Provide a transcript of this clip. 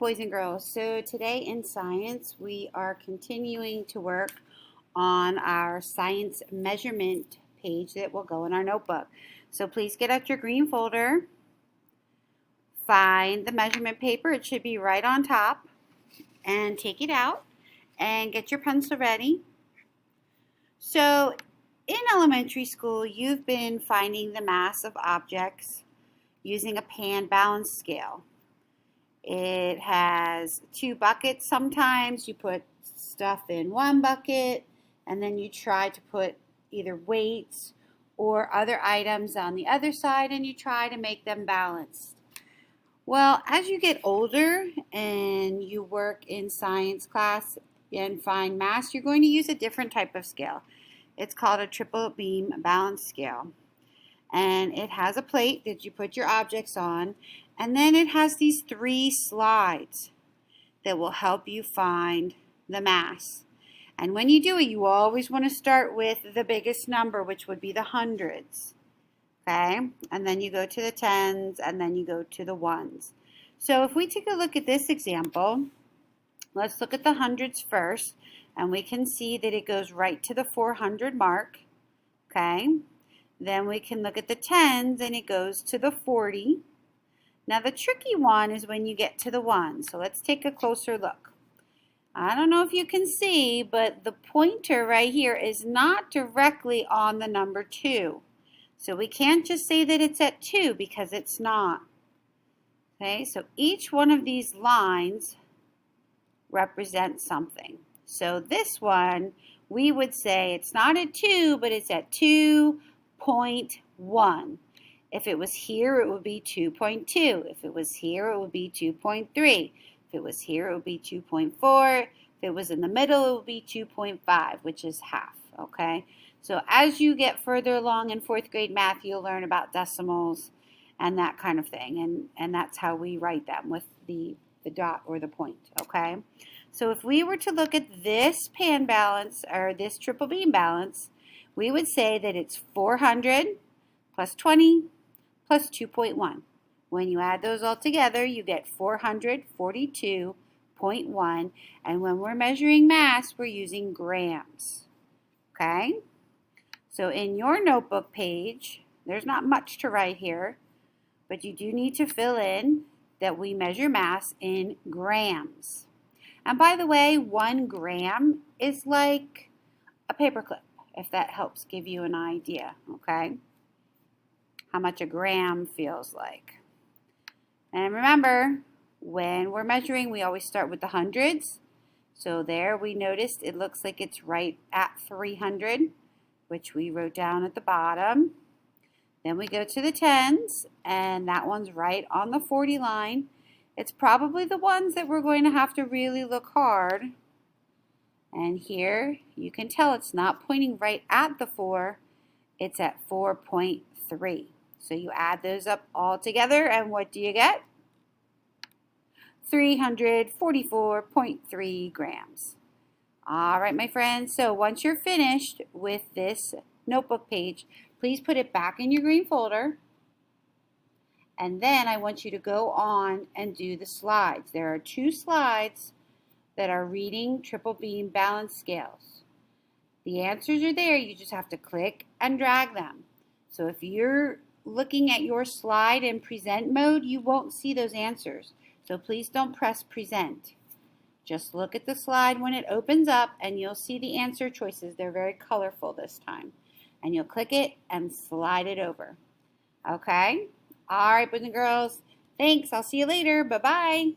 Boys and girls, so today in science we are continuing to work on our science measurement page that will go in our notebook. So please get out your green folder, find the measurement paper, it should be right on top, and take it out and get your pencil ready. So in elementary school you've been finding the mass of objects using a pan balance scale. It has two buckets. Sometimes you put stuff in one bucket and then you try to put either weights or other items on the other side and you try to make them balanced. Well, as you get older and you work in science class and find mass, you're going to use a different type of scale. It's called a triple beam balance scale. And it has a plate that you put your objects on, and then it has these three slides that will help you find the mass. And when you do it, you always want to start with the biggest number, which would be the hundreds. Okay? And then you go to the tens, and then you go to the ones. So if we take a look at this example, let's look at the hundreds first, and we can see that it goes right to the 400 mark. Okay? Then we can look at the tens and it goes to the 40. Now the tricky one is when you get to the ones. So let's take a closer look. I don't know if you can see, but the pointer right here is not directly on the number 2. So we can't just say that it's at 2 because it's not. Okay, so each one of these lines represents something. So this one, we would say it's not at 2, but it's at 2.1. If it was here, it would be 2.2. If it was here, it would be 2.3. If it was here, it would be 2.4. If it was in the middle, it would be 2.5, which is half, okay? So as you get further along in 4th grade math, you'll learn about decimals and that kind of thing, and that's how we write them, with the dot or the point, okay? So if we were to look at this pan balance, or this triple beam balance, we would say that it's 400 plus 20 plus 2.1. When you add those all together, you get 442.1. And when we're measuring mass, we're using grams. Okay? So in your notebook page, there's not much to write here, but you do need to fill in that we measure mass in grams. And by the way, 1 gram is like a paperclip, if that helps give you an idea, okay? How much a gram feels like. And remember, when we're measuring, we always start with the hundreds. So there we noticed it looks like it's right at 300, which we wrote down at the bottom. Then we go to the tens, and that one's right on the 40 line. It's probably the ones that we're going to have to really look hard. And here you can tell it's not pointing right at the 4, it's at 4.3. So you add those up all together, and what do you get? 344.3 grams. All right, my friends, so once you're finished with this notebook page, please put it back in your green folder. And then I want you to go on and do the slides. There are 2 slides that are reading triple beam balance scales. The answers are there. You just have to click and drag them. So if you're looking at your slide in present mode, you won't see those answers. So please don't press present. Just look at the slide when it opens up and you'll see the answer choices. They're very colorful this time. And you'll click it and slide it over. Okay? All right, boys and girls. Thanks. I'll see you later. Bye-bye.